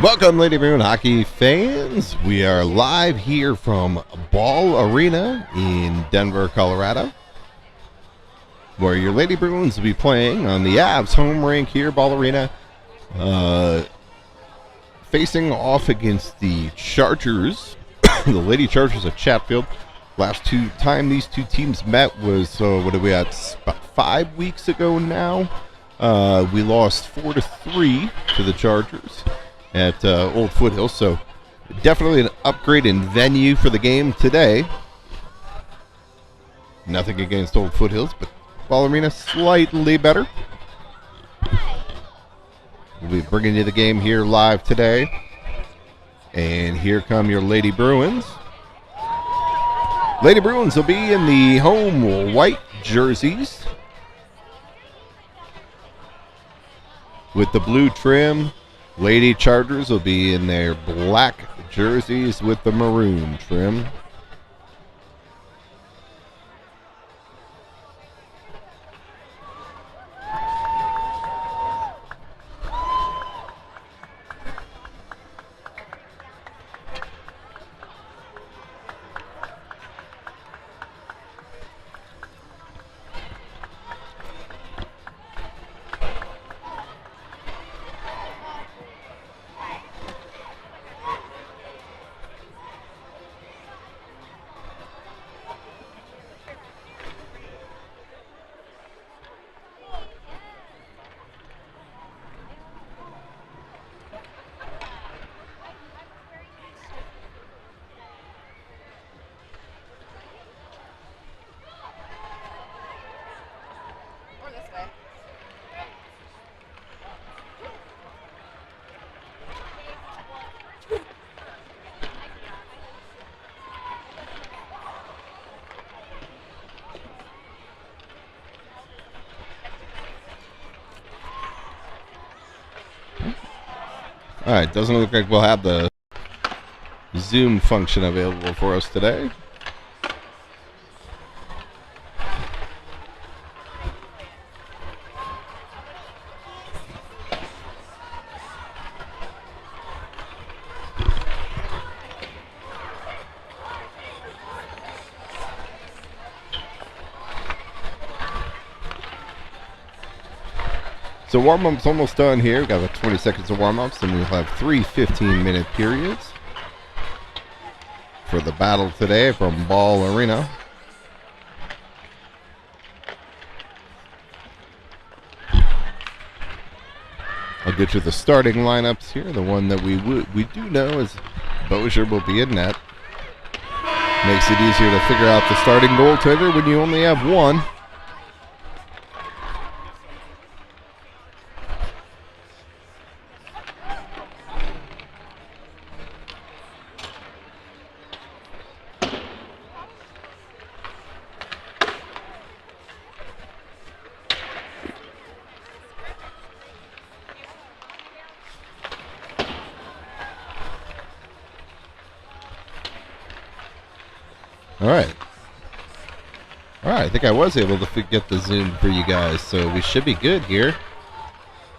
Welcome, Lady Bruin hockey fans. We are live here from Ball Arena in Denver, Colorado, where your Lady Bruins will be playing on the Avs home rink here, Ball Arena, facing off against the Chargers, the Lady Chargers of Chatfield. Last time these two teams met was, what are we at, about 5 weeks ago now. We lost 4-3 to the Chargers at Old Foothills, so definitely an upgrade in venue for the game today. Nothing against Old Foothills, but Ball Arena slightly better. We'll be bringing you the game here live today. And here come your Lady Bruins. Lady Bruins will be in the home white jerseys with the blue trim. Lady Chargers will be in their black jerseys with the maroon trim. All right, doesn't look like we'll have the Zoom function available for us today. So warm-up's almost done here. We've got about 20 seconds of warm-ups, and we'll have 3 15-minute periods for the battle today from Ball Arena. I'll get you the starting lineups here. The one that we do know is Bozier will be in net. Makes it easier to figure out the starting goaltender when you only have one. All right, I think I was able to get the zoom for you guys, so we should be good here.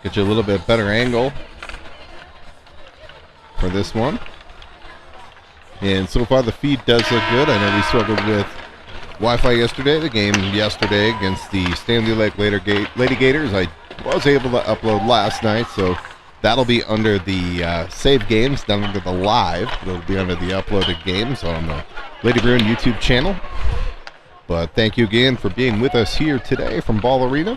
Get you a little bit better angle for this one. And so far the feed does look good. I know we struggled with Wi-Fi yesterday. The game yesterday against the Stanley Lake Lady Gators, I was able to upload last night, so that'll be under the save games, down under the live. It'll be under the uploaded games on the Lady Bruin YouTube channel. But thank you again for being with us here today from Ball Arena.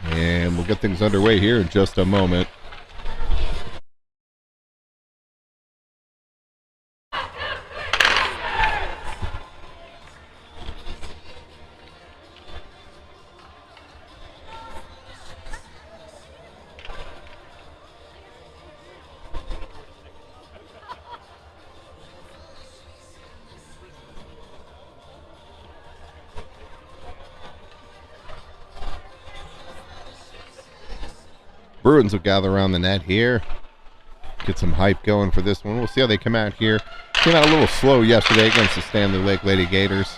And we'll get things underway here in just a moment. Bruins will gather around the net here. Get some hype going for this one. We'll see how they come out here Came out a little slow yesterday against the Stanley Lake Lady Gators.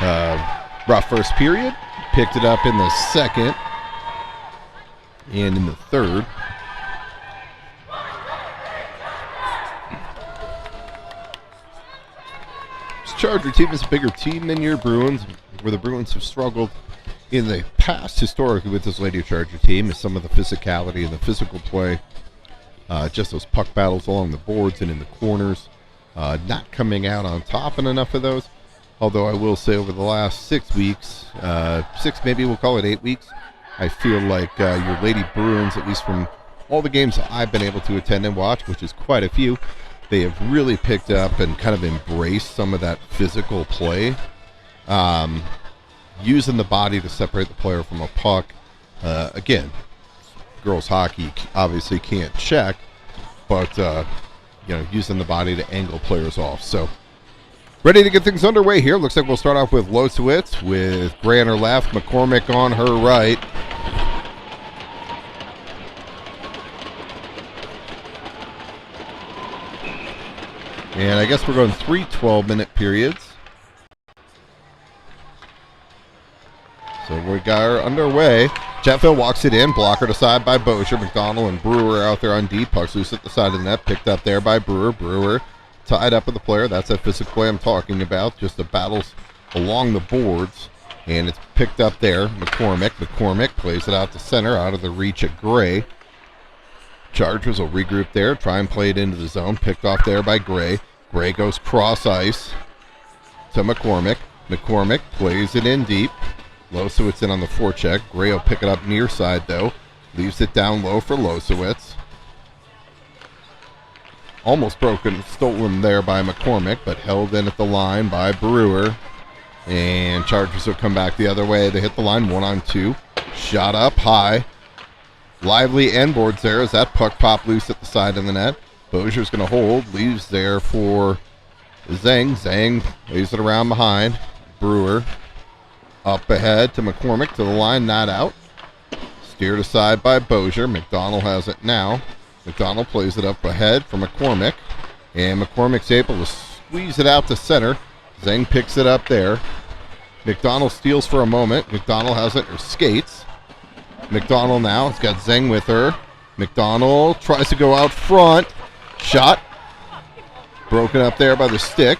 Rough first period. Picked it up in the second and in the third. This Charger team is a bigger team than your Bruins, where the Bruins have struggled in the past historically with this Lady Charger team is some of the physicality and the physical play. Just those puck battles along the boards and in the corners. Not coming out on top in enough of those. Although I will say over the last 6 weeks, maybe we'll call it 8 weeks, I feel like your Lady Bruins, at least from all the games I've been able to attend and watch, which is quite a few, they have really picked up and kind of embraced some of that physical play. Using the body to separate the player from a puck. Again, girls hockey obviously can't check, but using the body to angle players off. So ready to get things underway here. Looks like we'll start off with Losowitz with Gray on her left, McCormick on her right. And I guess we're going 3 12-minute periods. So we got her underway. Chatfield walks it in, blocker to side by Bozier. McDonald and Brewer out there on deep. Pucks loose at the side of the net, picked up there by Brewer. Brewer tied up with the player. That's that physical play I'm talking about. Just the battles along the boards. And it's picked up there. McCormick plays it out to center, out of the reach of Gray. Chargers will regroup there, try and play it into the zone. Picked off there by Gray. Gray goes cross ice to McCormick. McCormick plays it in deep. Losowitz in on the forecheck. Gray will pick it up near side, though. Leaves it down low for Losowitz. Almost stolen there by McCormick, but held in at the line by Brewer. And Chargers will come back the other way. They hit the line 1-on-2. Shot up high. Lively end boards there as that puck popped loose at the side of the net. Bozier's going to hold. Leaves there for Zhang. Zhang lays it around behind. Brewer up ahead to McCormick to the line, not out. Steered aside by Bozier. McDonald has it now. McDonald plays it up ahead for McCormick. And McCormick's able to squeeze it out to center. Zhang picks it up there. McDonald steals for a moment. McDonald has it, or skates. McDonald now has got Zhang with her. McDonald tries to go out front. Shot. Broken up there by the stick.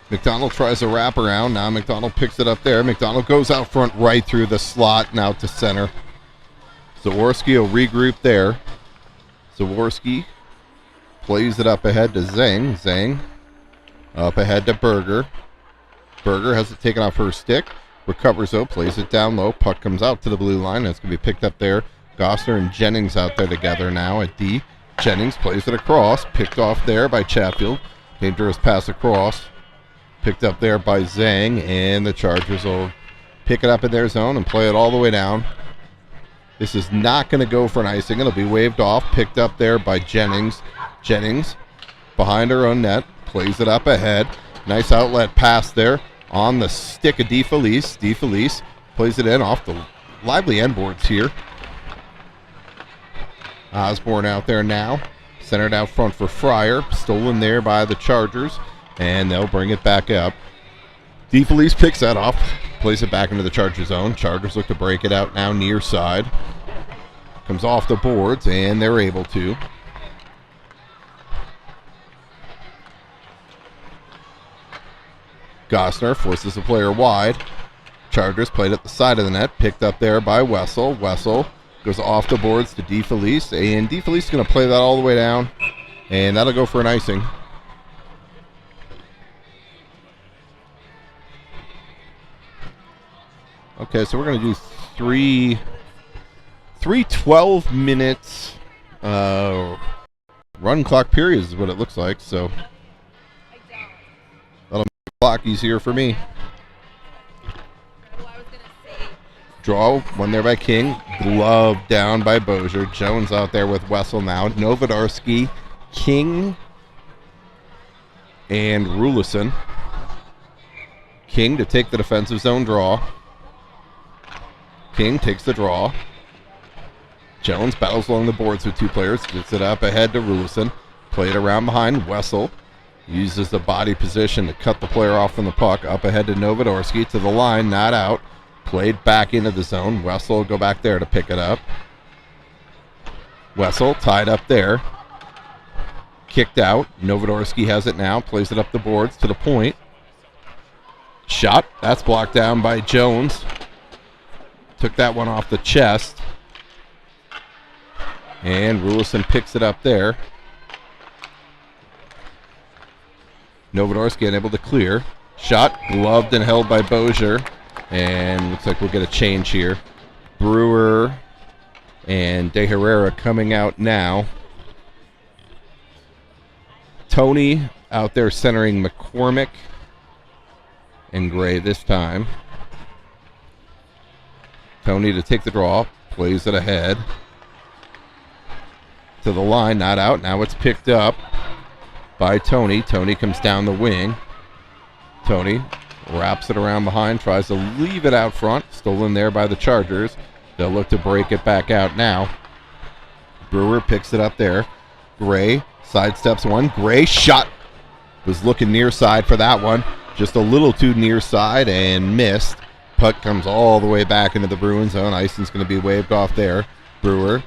McDonald tries to wrap around. Now McDonald picks it up there. McDonald goes out front right through the slot and out to center. Zaworski will regroup there. Zaworski plays it up ahead to Zhang. Zhang up ahead to Berger. Berger has it taken off her stick. Recovers though, plays it down low. Puck comes out to the blue line. That's going to be picked up there. Gosner and Jennings out there together now at D. Jennings plays it across. Picked off there by Chatfield. Dangerous pass across. Picked up there by Zhang, and the Chargers will pick it up in their zone and play it all the way down. This is not going to go for an icing. It'll be waved off. Picked up there by Jennings. Jennings behind her own net. Plays it up ahead. Nice outlet pass there on the stick of DeFelice. DeFelice plays it in off the lively end boards here. Osborne out there now. Centered out front for Fryer. Stolen there by the Chargers. And they'll bring it back up. DeFelice picks that off, plays it back into the Charger zone. Chargers look to break it out now near side. Comes off the boards, and they're able to. Gosner forces the player wide. Chargers played at the side of the net, picked up there by Wessel. Wessel goes off the boards to DeFelice, and DeFelice is going to play that all the way down, and that'll go for an icing. Okay, so we're going to do three 12-minute run clock periods is what it looks like. So that'll make the clock easier for me. Draw, one there by King. Glove down by Bozier. Jones out there with Wessel now. Novodarsky, King, and Rulison. King to take the defensive zone draw. King takes the draw. Jones battles along the boards with two players. Gets it up ahead to Rulison. Play it around behind Wessel. Uses the body position to cut the player off from the puck. Up ahead to Novodorsky, to the line, not out. Played back into the zone. Wessel will go back there to pick it up. Wessel tied up there. Kicked out. Novodorsky has it now. Plays it up the boards to the point. Shot. That's blocked down by Jones. Took that one off the chest. And Rulison picks it up there. Novodorsky unable to clear. Shot. Gloved and held by Bozier. And looks like we'll get a change here. Brewer and De Herrera coming out now. Tony out there centering McCormick and Gray this time. Tony to take the draw. Plays it ahead. To the line, not out. Now it's picked up by Tony. Tony comes down the wing. Tony wraps it around behind, tries to leave it out front. Stolen there by the Chargers. They'll look to break it back out now. Brewer picks it up there. Gray sidesteps one. Gray shot. Was looking near side for that one. Just a little too near side and missed. Puck comes all the way back into the Bruins zone. Icing's going to be waved off there. Brewer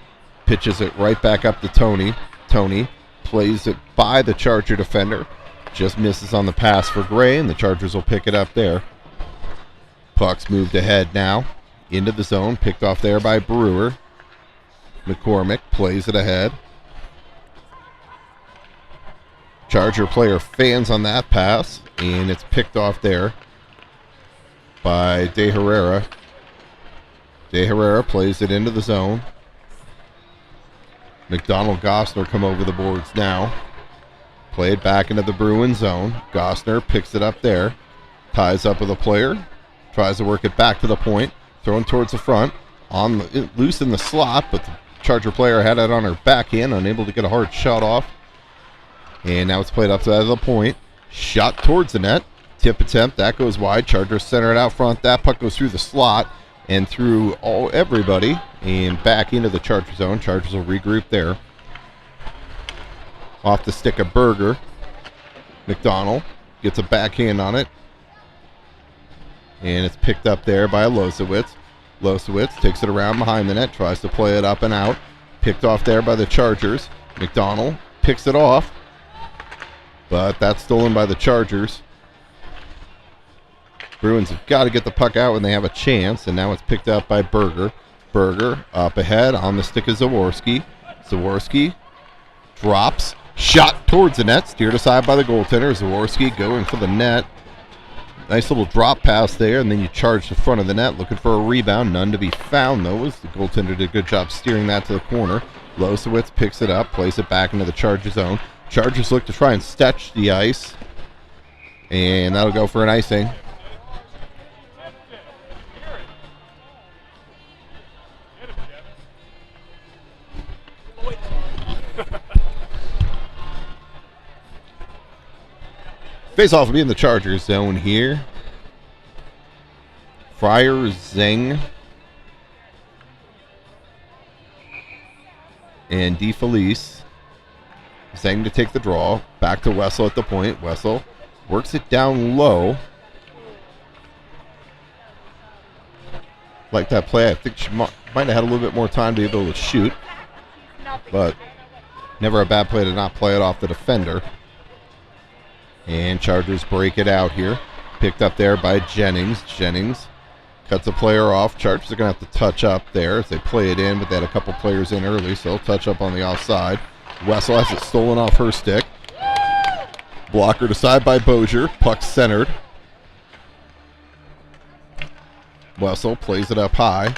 pitches it right back up to Tony. Tony plays it by the Charger defender. Just misses on the pass for Gray, and the Chargers will pick it up there. Puck's moved ahead now. Into the zone. Picked off there by Brewer. McCormick plays it ahead. Charger player fans on that pass, and it's picked off there by De Herrera. De Herrera plays it into the zone. McDonald Gossner come over the boards now. Played back into the Bruins zone. Gossner picks it up there. Ties up with a player. Tries to work it back to the point. Thrown towards the front. Loose in the slot, but the Charger player had it on her backhand. Unable to get a hard shot off. And now it's played up to the point. Shot towards the net. Tip attempt. That goes wide. Chargers center it out front. That puck goes through the slot and through everybody and back into the Charger zone. Chargers will regroup there. Off the stick of Berger. McDonald gets a backhand on it. And it's picked up there by Losowitz. Losowitz takes it around behind the net. Tries to play it up and out. Picked off there by the Chargers. McDonald picks it off. But that's stolen by the Chargers. Bruins have got to get the puck out when they have a chance. And now it's picked up by Berger. Berger up ahead on the stick of Zaworski. Zaworski drops. Shot towards the net, steered aside by the goaltender. Zaworski going for the net. Nice little drop pass there, and then you charge the front of the net looking for a rebound. None to be found, though, as the goaltender did a good job steering that to the corner. Losowitz picks it up, plays it back into the Charger zone. Chargers look to try and stretch the ice, and that'll go for an icing. Face-off will be in the Chargers zone here. Fryer, Zeng, and DeFelice. Zeng to take the draw. Back to Wessel at the point. Wessel works it down low. Like that play. I think she might have had a little bit more time to be able to shoot. But never a bad play to not play it off the defender. And Chargers break it out here. Picked up there by Jennings. Jennings cuts a player off. Chargers are going to have to touch up there as they play it in, but they had a couple players in early, so they'll touch up on the offside. Wessel has it stolen off her stick. Blocker to side by Bozier. Puck centered. Wessel plays it up high.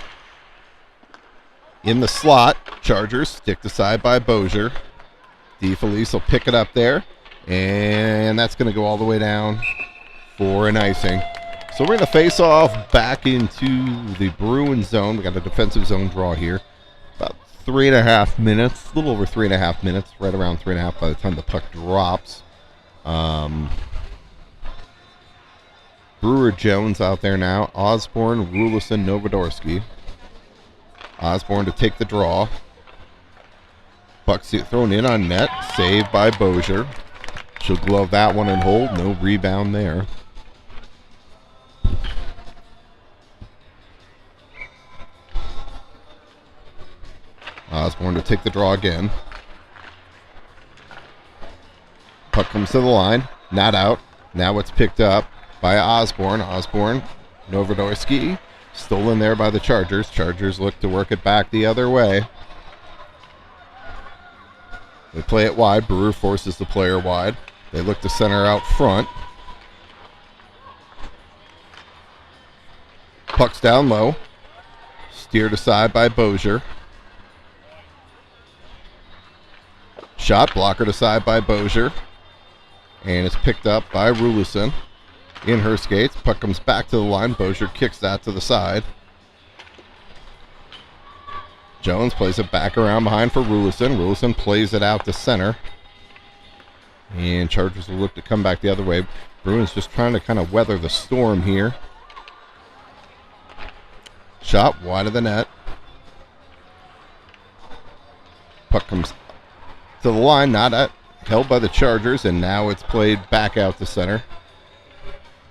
In the slot, Chargers stick to side by Bozier. DeFelice will pick it up there. And that's going to go all the way down for an icing. So we're going to face off back into the Bruins zone. We got a defensive zone draw here. About 3.5 minutes, a little over 3.5 minutes, right around 3.5 by the time the puck drops. Brewer Jones out there now. Osborne, Rulison, Novodorsky. Osborne to take the draw. Puck thrown in on net. Saved by Bozier. She'll glove that one and hold. No rebound there. Osborne to take the draw again. Puck comes to the line. Not out. Now it's picked up by Osborne. Osborne, Novodorski. Stolen there by the Chargers. Chargers look to work it back the other way. They play it wide. Brewer forces the player wide. They look to center out front. Puck's down low. Steered aside by Bozier. Shot blockered aside by Bozier. And it's picked up by Rulison. In her skates. Puck comes back to the line. Bozier kicks that to the side. Jones plays it back around behind for Rulison. Rulison plays it out to center. And Chargers will look to come back the other way. Bruins just trying to kind of weather the storm here. Shot wide of the net. Puck comes to the line, held by the Chargers, and now it's played back out to center.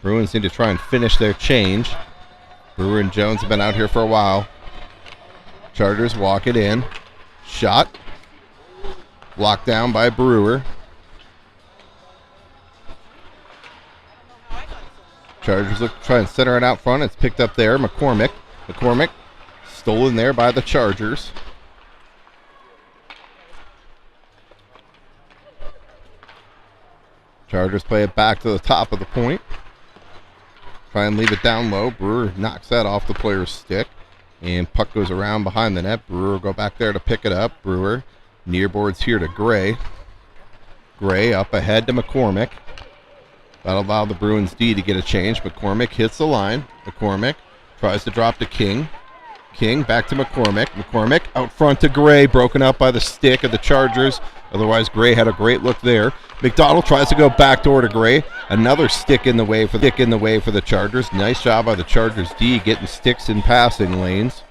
Bruins need to try and finish their change. Brewer and Jones have been out here for a while. Chargers walk it in. Shot. Blocked down by Brewer. Chargers look to try and center it out front. It's picked up there. McCormick stolen there by the Chargers. Chargers play it back to the top of the point. Try and leave it down low. Brewer knocks that off the player's stick. And puck goes around behind the net. Brewer will go back there to pick it up. Brewer near boards here to Gray. Gray up ahead to McCormick. That'll allow the Bruins D to get a change. McCormick hits the line. McCormick tries to drop to King. King back to McCormick. McCormick out front to Gray. Broken up by the stick of the Chargers. Otherwise, Gray had a great look there. McDonald tries to go backdoor to Gray. Another stick in the way for the Chargers. Nice job by the Chargers D getting sticks in passing lanes.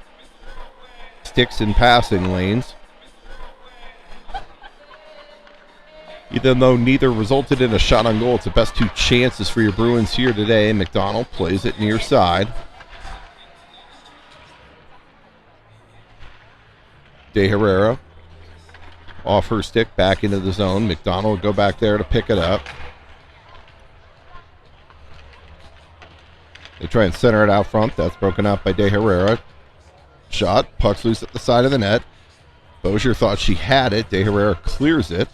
Even though neither resulted in a shot on goal, it's the best two chances for your Bruins here today. McDonald plays it near side. De Herrera off her stick back into the zone. McDonald will go back there to pick it up. They try and center it out front. That's broken up by De Herrera. Shot. Puck's loose at the side of the net. Bozier thought she had it. De Herrera clears it.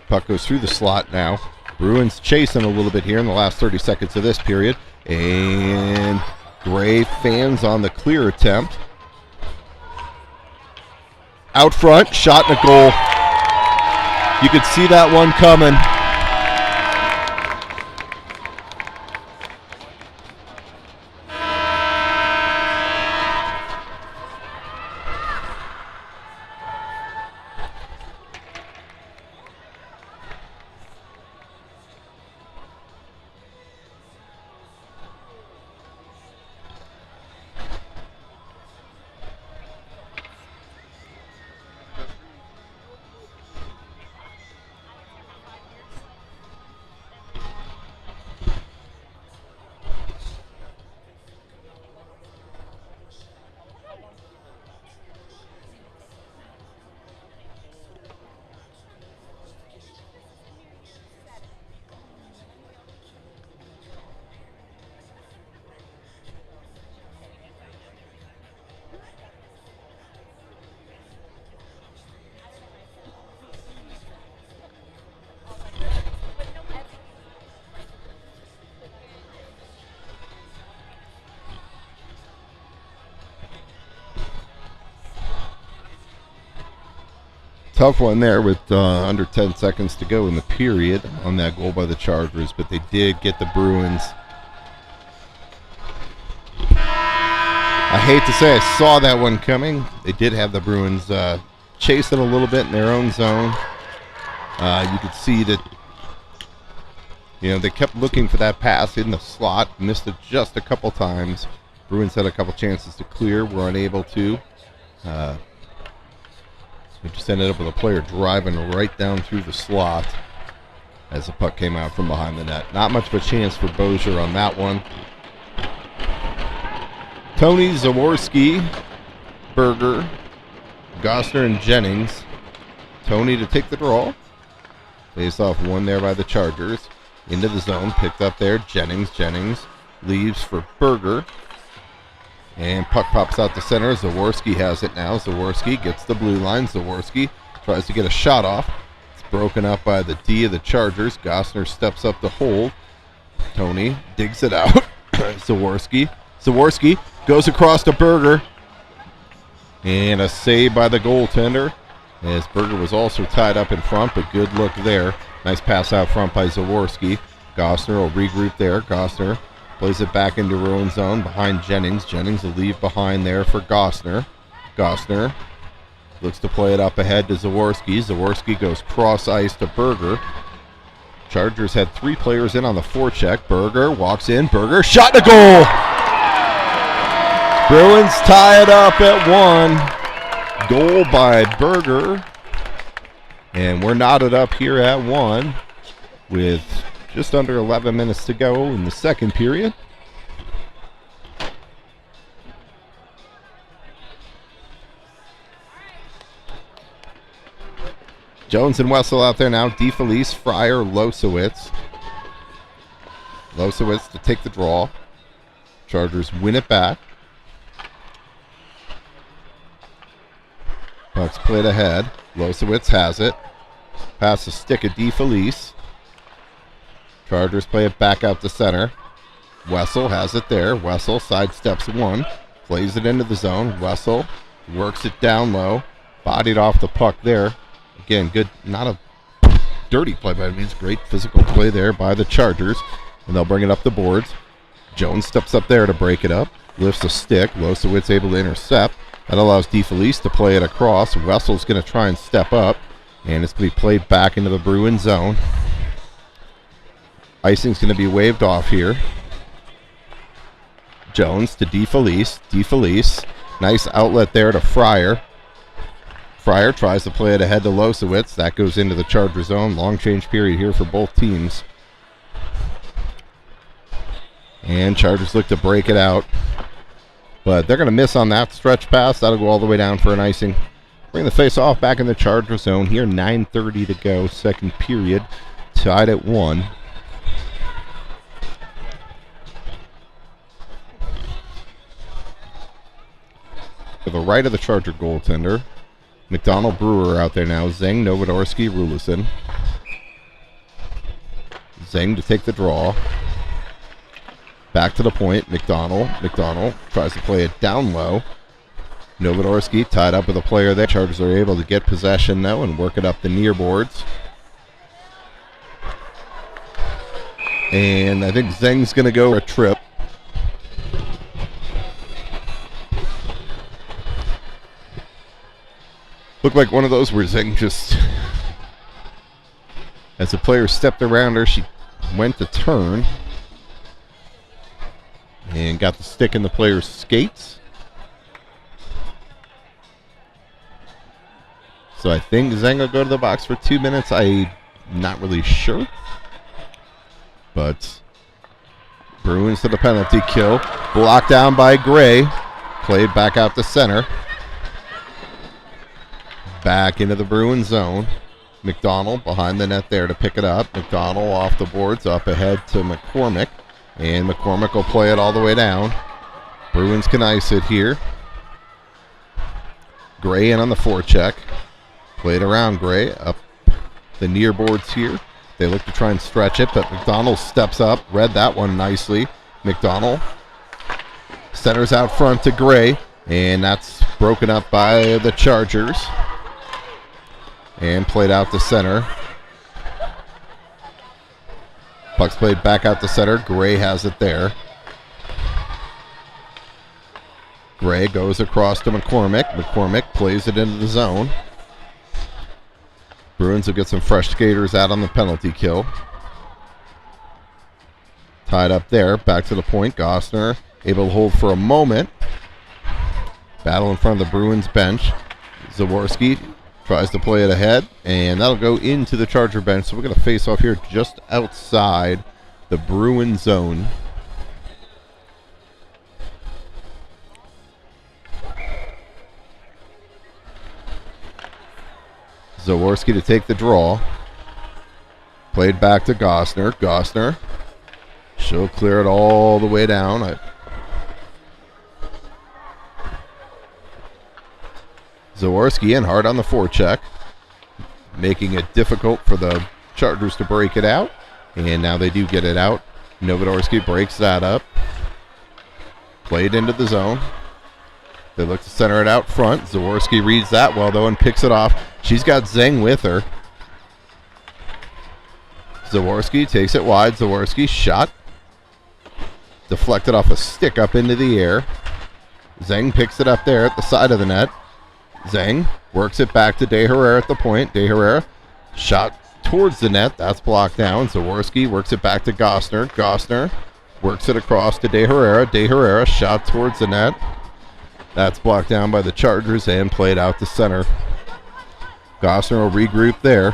Puck goes through the slot now. Bruins chasing a little bit here in the last 30 seconds of this period. And Gray fans on the clear attempt. Out front, shot and a goal. You could see that one coming. Tough one there with under 10 seconds to go in the period on that goal by the Chargers, but they did get the Bruins. I hate to say I saw that one coming. They did have the Bruins chasing a little bit in their own zone. You could see that, they kept looking for that pass in the slot, missed it just a couple times. Bruins had a couple chances to clear, were unable to. We just ended up with a player driving right down through the slot. as the puck came out from behind the net. Not much of a chance for Bozier on that one. Tony, Zaworski, Berger, Gosner, and Jennings. Tony to take the draw. Face off one there by the Chargers. Into the zone, picked up there. Jennings leaves for Berger. And puck pops out to center. Zaworski has it now. Zaworski gets the blue line. Zaworski tries to get a shot off. It's broken up by the D of the Chargers. Gosner steps up to hold. Tony digs it out. Zaworski goes across to Berger. And a save by the goaltender, as Berger was also tied up in front, but good look there. Nice pass out front by Zaworski. Gosner will regroup there. Gosner plays it back into her own zone behind Jennings. Jennings will leave behind there for Gosner. Gosner looks to play it up ahead to Zaworski. Zaworski goes cross ice to Berger. Chargers had 3 players in on the forecheck. Berger walks in. Berger shot to goal. Bruins tie it up at 1. Goal by Berger. And we're knotted up here at 1 with just under 11 minutes to go in the second period. Jones and Wessel out there now. DeFelice, Fryer, Losowitz. Losowitz to take the draw. Chargers win it back. Puck's played ahead. Losowitz has it. Pass the stick of DeFelice. Chargers play it back out to center. Wessel has it there. Wessel sidesteps one. Plays it into the zone. Wessel works it down low. Bodied off the puck there. Again, good, not a dirty play by any means. Great physical play there by the Chargers. And they'll bring it up the boards. Jones steps up there to break it up. Lifts a stick. Losowitz able to intercept. That allows DeFelice to play it across. Wessel's going to try and step up. And it's going to be played back into the Bruins zone. Icing's going to be waved off here. Jones to DeFelice. DeFelice. Nice outlet there to Fryer. Fryer tries to play it ahead to Losowitz. That goes into the Charger zone. Long change period here for both teams. And Chargers look to break it out. But they're going to miss on that stretch pass. That'll go all the way down for an icing. Bring the face-off back in the Charger zone here. 9:30 to go, second period. Tied at 1. To the right of the Charger goaltender. McDonald, Brewer out there now. Zeng, Novodorsky, Rulison. Zeng to take the draw. Back to the point. McDonald tries to play it down low. Novodorsky tied up with a player there. Chargers are able to get possession though and work it up the near boards. And I think Zeng's going to go a trip. Looked like one of those where Zeng just, as the player stepped around her, she went to turn and got the stick in the player's skates. So I think Zeng will go to the box for 2 minutes. I'm not really sure. But Bruins to the penalty kill. Blocked down by Gray. Played back out to center. Back into the Bruins zone. McDonald behind the net there to pick it up. McDonald off the boards, up ahead to McCormick. And McCormick will play it all the way down. Bruins can ice it here. Gray in on the forecheck. Played around Gray, up the near boards here. They look to try and stretch it, but McDonald steps up, read that one nicely. McDonald centers out front to Gray, and that's broken up by the Chargers. And played out to center. Puck's played back out to center. Gray has it there. Gray goes across to McCormick. McCormick plays it into the zone. Bruins will get some fresh skaters out on the penalty kill. Tied up there. Back to the point. Gosner able to hold for a moment. Battle in front of the Bruins bench. Zaworski Tries to play it ahead, and that'll go into the Charger bench. So we're going to face off here just outside the Bruin zone. Zaworski to take the draw. Played back to Gosner. Gosner. She'll clear it all the way down. Zaworski in hard on the forecheck, making it difficult for the Chargers to break it out. And now they do get it out. Novodorski breaks that up. Played into the zone. They look to center it out front. Zaworski reads that well, though, and picks it off. She's got Zeng with her. Zaworski takes it wide. Zaworski shot. Deflected off a stick up into the air. Zeng picks it up there at the side of the net. Zeng works it back to De Herrera at the point. De Herrera shot towards the net. That's blocked down. Zaworski works it back to Gosner. Gosner works it across to De Herrera. De Herrera shot towards the net. That's blocked down by the Chargers and played out to center. Gosner will regroup there.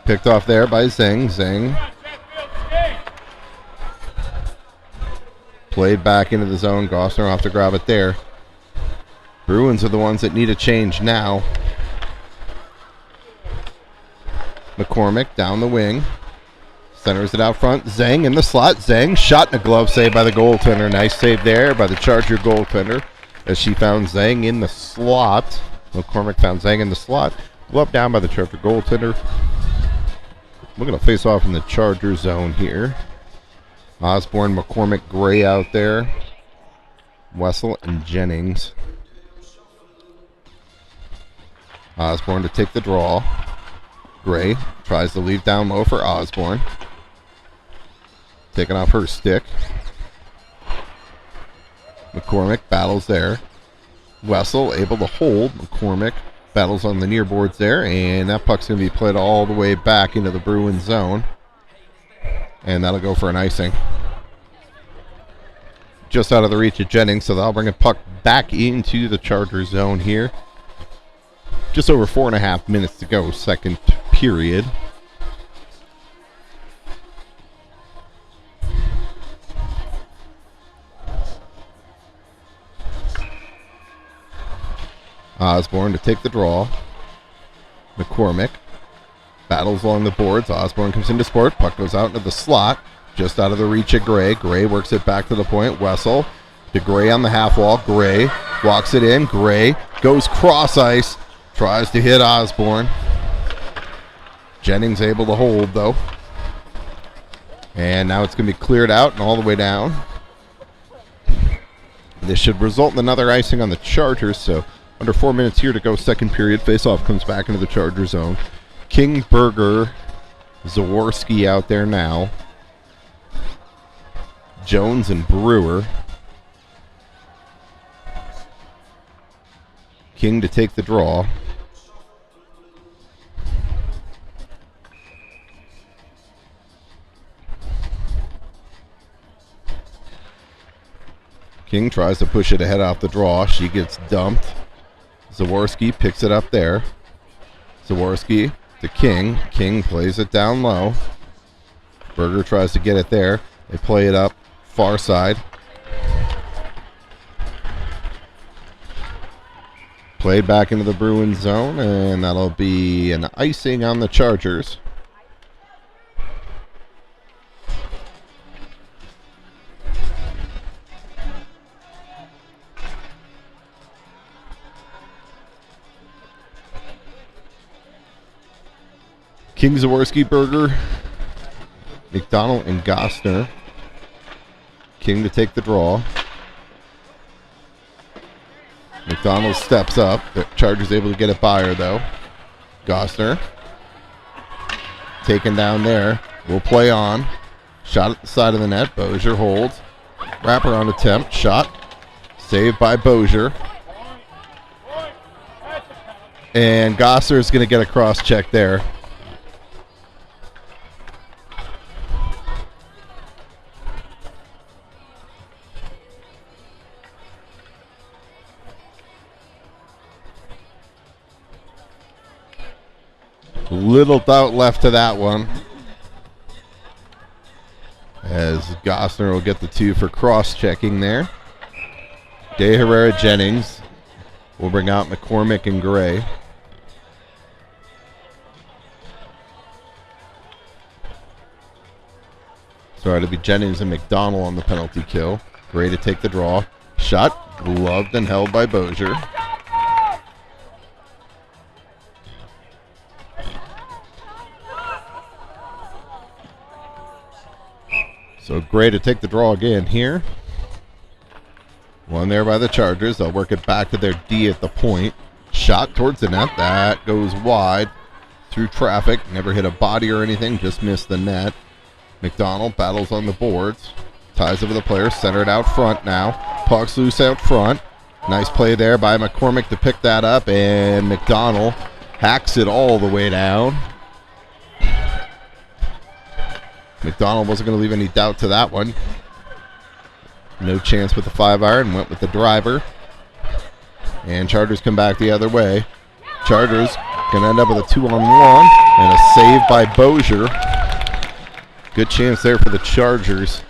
Picked off there by Zeng. Zeng played back into the zone. Gosner will have to grab it there. Bruins are the ones that need a change now. McCormick down the wing. Centers it out front. Zeng in the slot. Zeng shot in a glove save by the goaltender. Nice save there by the Charger goaltender as she found Zeng in the slot. McCormick found Zeng in the slot. Glove down by the Charger goaltender. We're going to face off in the Charger zone here. Osborne, McCormick, Gray out there. Wessel and Jennings. Osborne to take the draw. Gray tries to leave down low for Osborne. Taking off her stick. McCormick battles there. Wessel able to hold. McCormick battles on the near boards there, and that puck's going to be played all the way back into the Bruins zone. And that'll go for an icing. Just out of the reach of Jennings, so that'll bring a puck back into the Charger zone here. Just over 4.5 minutes to go, second period. Osborne to take the draw. McCormick battles along the boards. Osborne comes into sport. Puck goes out into the slot. Just out of the reach of Gray. Gray works it back to the point. Wessel to Gray on the half wall. Gray walks it in. Gray goes cross ice. Tries to hit Osborne. Jennings able to hold, though. And now it's going to be cleared out and all the way down. This should result in another icing on the Chargers, so under 4 minutes here to go, second period. Face-off comes back into the Charger zone. King, Berger, Zaworski out there now. Jones and Brewer. King to take the draw. King tries to push it ahead off the draw. She gets dumped. Zaworski picks it up there. Zaworski to King. King plays it down low. Berger tries to get it there. They play it up far side. Played back into the Bruins zone, and that'll be an icing on the Chargers. King, Zaworski, Berger, McDonald, and Gosner. King to take the draw. McDonald steps up. The Chargers able to get it by her, though. Gosner taken down there. Will play on. Shot at the side of the net. Bozier holds. Wraparound attempt. Shot. Saved by Bozier. And Gosser is going to get a cross check there. Little doubt left to that one, as Gossner will get the 2 for cross-checking there. De Herrera Jennings will bring out McCormick and Gray. Sorry, to be Jennings and McDonald on the penalty kill. Gray to take the draw. Shot, gloved and held by Bozier. So Gray to take the draw again here. One there by the Chargers. They'll work it back to their D at the point. Shot towards the net. That goes wide through traffic. Never hit a body or anything. Just missed the net. McDonald battles on the boards. Ties over the player. Centered out front now. Puck's loose out front. Nice play there by McCormick to pick that up. And McDonald hacks it all the way down. McDonald wasn't going to leave any doubt to that one. No chance with the 5-iron. Went with the driver. And Chargers come back the other way. Chargers going to end up with a 2-on-1. And a save by Bozier. Good chance there for the Chargers.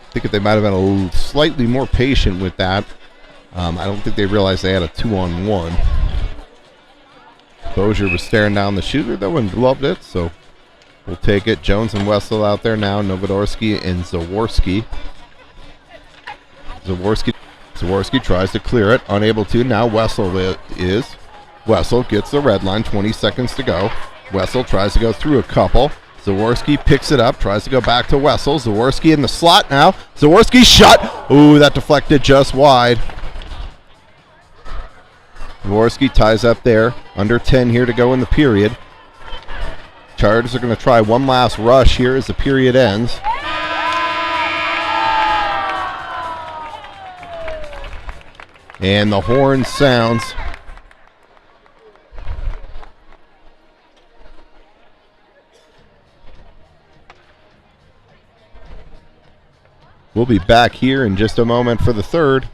I think if they might have been a little slightly more patient with that. I don't think they realized they had a 2-on-1. Bozier was staring down the shooter though and loved it. So we'll take it. Jones and Wessel out there now. Novodorsky and Zaworski. Zaworski tries to clear it. Unable to. Now Wessel is. Wessel gets the red line. 20 seconds to go. Wessel tries to go through a couple. Zaworski picks it up. Tries to go back to Wessel. Zaworski in the slot now. Zaworski shot. Ooh, that deflected just wide. Zaworski ties up there. Under 10 here to go in the period. Chargers are going to try one last rush here as the period ends. And the horn sounds. We'll be back here in just a moment for the third.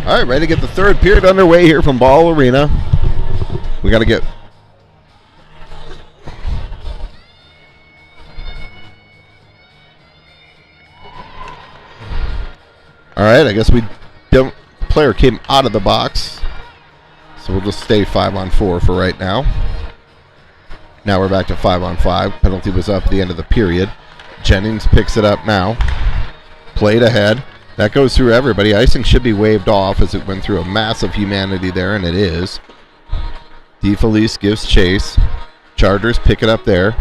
All right, ready to get the third period underway here from Ball Arena. We got to get... All right, I guess we don't... Player came out of the box. So we'll just stay 5-on-4 for right now. Now we're back to 5-on-5. Penalty was up at the end of the period. Jennings picks it up now. Played ahead. That goes through everybody. Icing should be waved off as it went through a massive humanity there, and it is. DeFelice gives chase. Chargers pick it up there.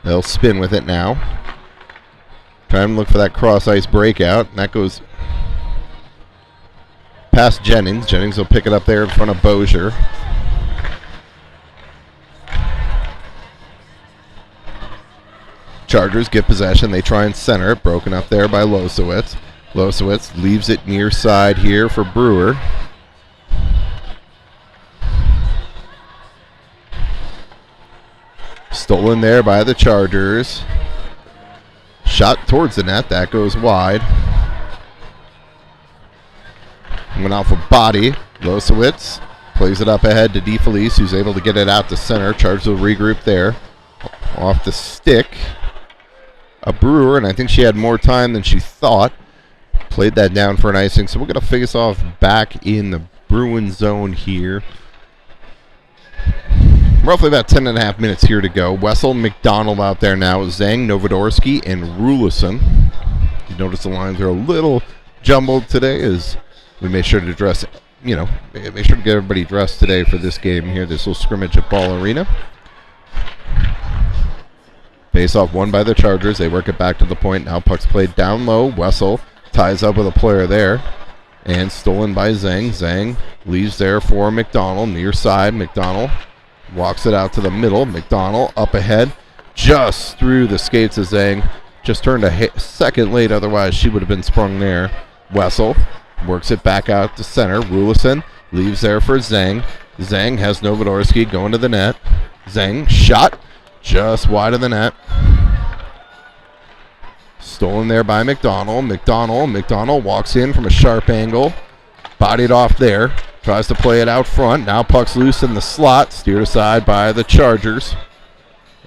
They'll spin with it now. Trying to look for that cross-ice breakout. And that goes past Jennings. Jennings will pick it up there in front of Bozier. Chargers get possession. They try and center it. Broken up there by Losowitz. Losowitz leaves it near side here for Brewer. Stolen there by the Chargers. Shot towards the net. That goes wide. Went off a body. Losowitz plays it up ahead to DeFelice, who's able to get it out to center. Chargers will regroup there. Off the stick. A Brewer, and I think she had more time than she thought. Played that down for an icing. So we're going to face off back in the Bruin zone here. Roughly about 10.5 minutes here to go. Wessel and McDonald out there now. Zhang, Novodorsky, and Rulison. You notice the lines are a little jumbled today as we make sure to dress, make sure to get everybody dressed today for this game here, this little scrimmage at Ball Arena. Face off won by the Chargers. They work it back to the point. Now puck's played down low. Wessel ties up with a player there. And stolen by Zhang. Zhang leaves there for McDonald. Near side, McDonald walks it out to the middle. McDonald up ahead. Just through the skates of Zhang. Just turned a second late. Otherwise, she would have been sprung there. Wessel works it back out to center. Rulison leaves there for Zhang. Zhang has Novodorsky going to the net. Zhang shot. Just wide of the net. Stolen there by McDonald. McDonald walks in from a sharp angle. Bodied off there. Tries to play it out front. Now puck's loose in the slot. Steered aside by the Chargers.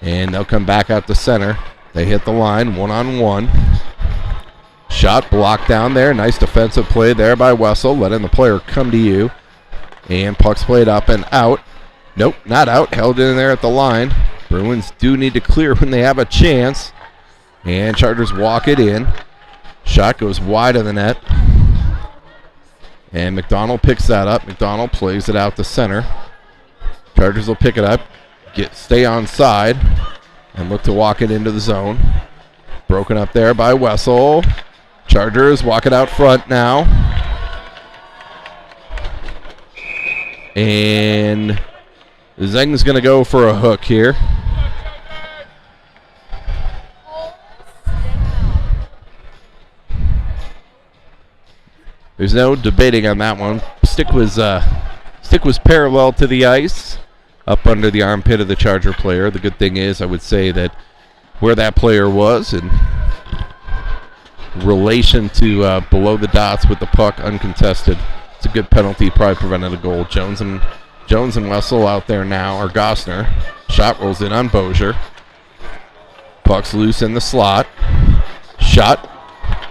And they'll come back out to center. They hit the line one-on-one. Shot blocked down there. Nice defensive play there by Wessel. Letting the player come to you. And puck's played up and out. Nope, not out. Held in there at the line. Bruins do need to clear when they have a chance. And Chargers walk it in. Shot goes wide of the net. And McDonald picks that up. McDonald plays it out to center. Chargers will pick it up. Stay on side. And look to walk it into the zone. Broken up there by Wessel. Chargers walk it out front now. And Zhang's going to go for a hook here. There's no debating on that one. Stick was parallel to the ice, up under the armpit of the Charger player. The good thing is, I would say that where that player was in relation to below the dots with the puck uncontested, it's a good penalty. Probably prevented a goal. Jones and Wessel out there now, or Gosner. Shot rolls in on Bozier. Puck's loose in the slot. Shot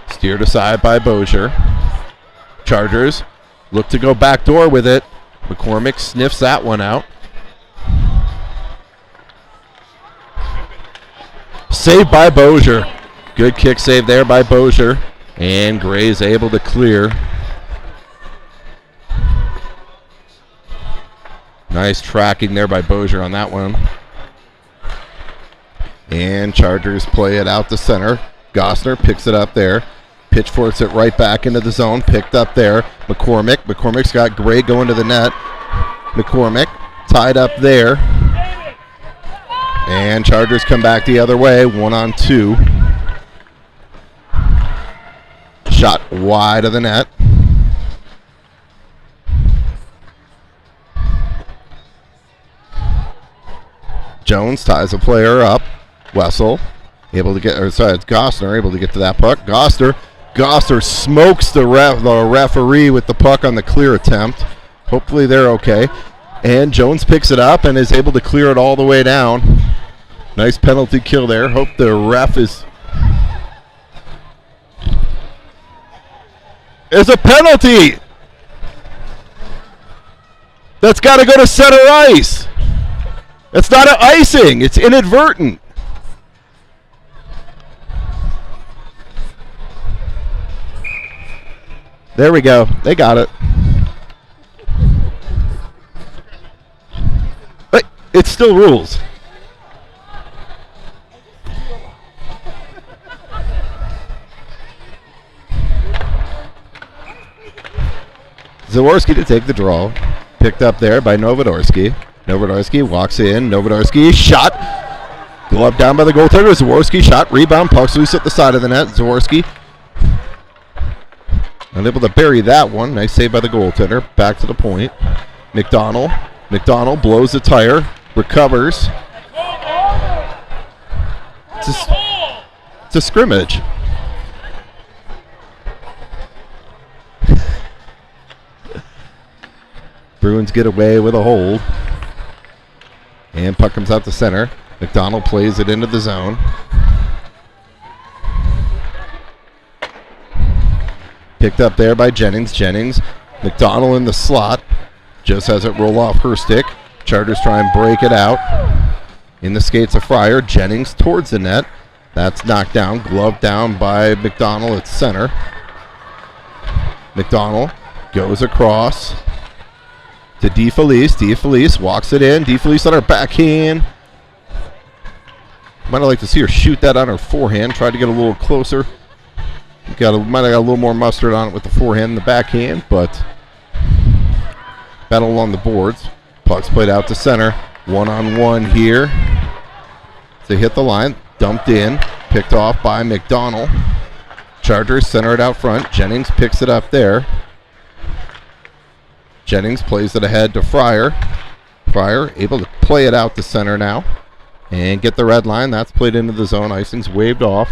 steered aside by Bozier. Chargers look to go backdoor with it. McCormick sniffs that one out. Saved by Bozier. Good kick save there by Bozier. And Gray's able to clear. Nice tracking there by Bozier on that one. And Chargers play it out to center. Gosner picks it up there. Pitchforks it right back into the zone. Picked up there. McCormick's got Gray going to the net. McCormick tied up there. And Chargers come back the other way. 1-on-2. Shot wide of the net. Jones ties a player up. Wessel able to get, it's Gosner able to get to that puck. Gosner smokes the referee with the puck on the clear attempt. Hopefully they're okay. And Jones picks it up and is able to clear it all the way down. Nice penalty kill there. Hope the ref is... It's a penalty! That's got to go to center ice. It's not an icing. It's inadvertent. There we go. They got it. But it still rules. Zaworski to take the draw. Picked up there by Novodorsky. Novodorsky walks in. Novodorsky shot. Glove down by the goaltender. Zaworski shot. Rebound. Puck's loose at the side of the net. Zaworski unable to bury that one. Nice save by the goaltender. Back to the point. McDonald. McDonald blows the tire. Recovers. It's a scrimmage. Bruins get away with a hold. And puck comes out to center. McDonald plays it into the zone. Picked up there by Jennings. Jennings, McDonald in the slot. Just has it roll off her stick. Chargers try and break it out. In the skates of Fryer. Jennings towards the net. That's knocked down. Glove down by McDonald at center. McDonald goes across to DeFelice. DeFelice walks it in. DeFelice on her backhand. Might have liked to see her shoot that on her forehand. Tried to get a little closer. Might have got a little more mustard on it with the forehand and the backhand, but battle along the boards. Puck's played out to center. One-on-one here. They hit the line. Dumped in. Picked off by McDonald. Chargers center it out front. Jennings picks it up there. Jennings plays it ahead to Fryer. Fryer able to play it out to center now and get the red line. That's played into the zone. Icing's waved off.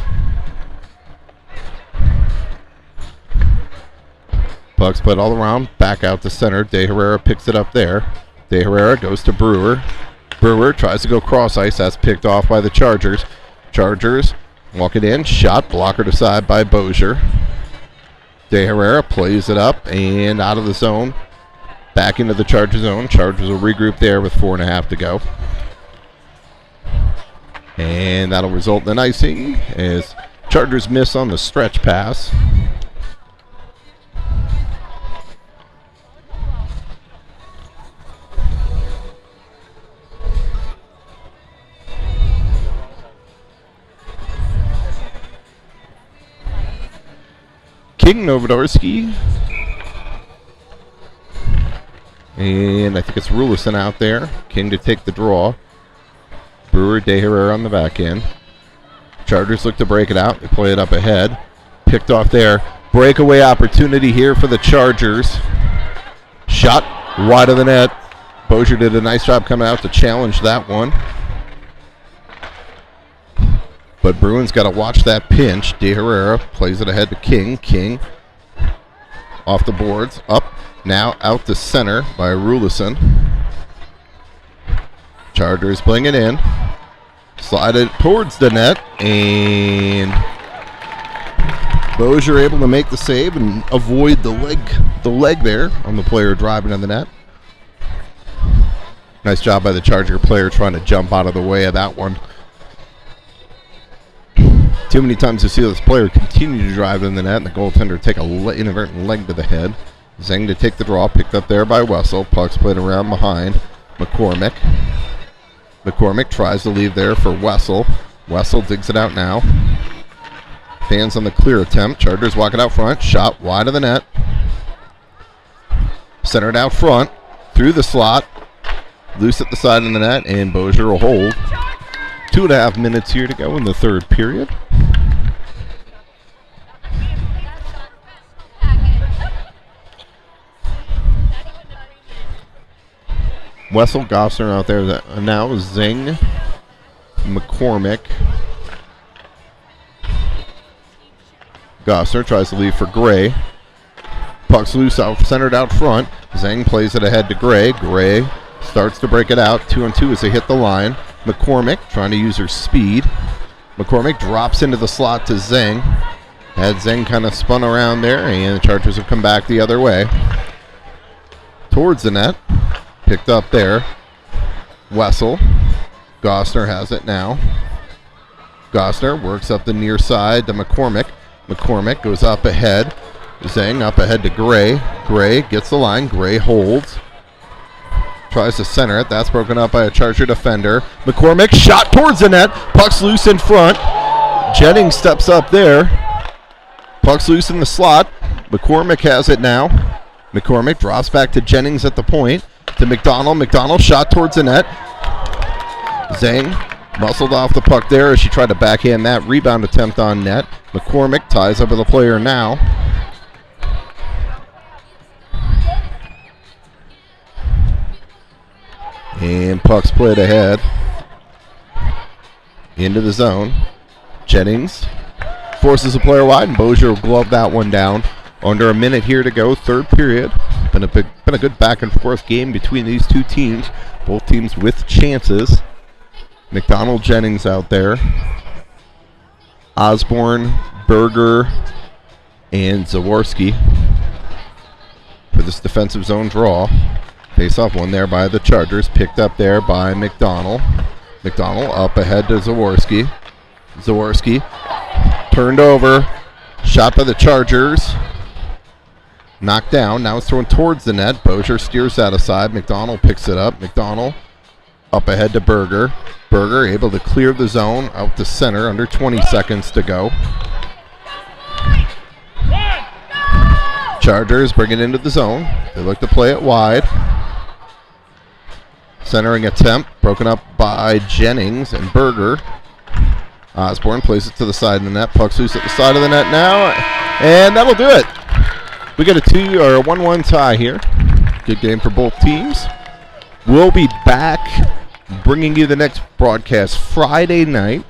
Puck's played all around. Back out to center. De Herrera picks it up there. De Herrera goes to Brewer. Brewer tries to go cross ice. That's picked off by the Chargers. Chargers walk it in. Shot blocker to side by Bozier. De Herrera plays it up and out of the zone. Back into the Charger zone. Chargers will regroup there with 4.5 to go. And that'll result in an icing as Chargers miss on the stretch pass. King Novodorsky. And I think it's Rulison out there. King to take the draw. Brewer, De Herrera on the back end. Chargers look to break it out. They play it up ahead. Picked off there. Breakaway opportunity here for the Chargers. Shot wide of the net. Bozier did a nice job coming out to challenge that one. But Bruins got to watch that pinch. De Herrera plays it ahead to King. King off the boards. Up. Now out to center by Rulison. Chargers bring it in. Slide it towards the net. And Bozier able to make the save and avoid the leg there on the player driving in the net. Nice job by the Charger player trying to jump out of the way of that one. Too many times you see this player continue to drive in the net and the goaltender take an inadvertent leg to the head. Zeng to take the draw, picked up there by Wessel. Puck's played around behind McCormick. McCormick tries to leave there for Wessel. Wessel digs it out now. Fans on the clear attempt. Chargers walk it out front. Shot wide of the net. Centered out front. Through the slot. Loose at the side of the net. And Bozier will hold. 2.5 minutes here to go in the third period. Wessel, Gossner out there now. Zing, McCormick. Gossner tries to leave for Gray. Puck's loose out, centered out front. Zeng plays it ahead to Gray. Gray starts to break it out. 2-on-2 as they hit the line. McCormick trying to use her speed. McCormick drops into the slot to Zeng. Had Zeng kind of spun around there, and the Chargers have come back the other way. Towards the net. Picked up there. Wessel. Gossner has it now. Gossner works up the near side to McCormick. McCormick goes up ahead. Zeng up ahead to Gray. Gray gets the line. Gray holds. Tries to center it. That's broken up by a Charger defender. McCormick shot towards the net. Puck's loose in front. Jennings steps up there. Puck's loose in the slot. McCormick has it now. McCormick drops back to Jennings at the point. To McDonald. McDonald shot towards the net. Zhang muscled off the puck there as she tried to backhand that rebound attempt on net. McCormick ties up with a player now. And puck's played ahead. Into the zone. Jennings forces a player wide, and Bozier will glove that one down. Under a minute here to go, third period. Been a good back and forth game between these two teams. Both teams with chances. McDonald, Jennings out there. Osborne, Berger, and Zaworski for this defensive zone draw. Face-off one there by the Chargers. Picked up there by McDonald. McDonald up ahead to Zaworski. Zaworski turned over. Shot by the Chargers. Knocked down. Now it's thrown towards the net. Bozier steers that aside. McDonald picks it up. McDonald up ahead to Berger. Berger able to clear the zone out to center. Under 20 seconds to go. Chargers bring it into the zone. They look to play it wide. Centering attempt. Broken up by Jennings and Berger. Osborne plays it to the side of the net. Puck's loose at the side of the net now. And that'll do it. We got a 1-1 tie here. Good game for both teams. We'll be back bringing you the next broadcast Friday night.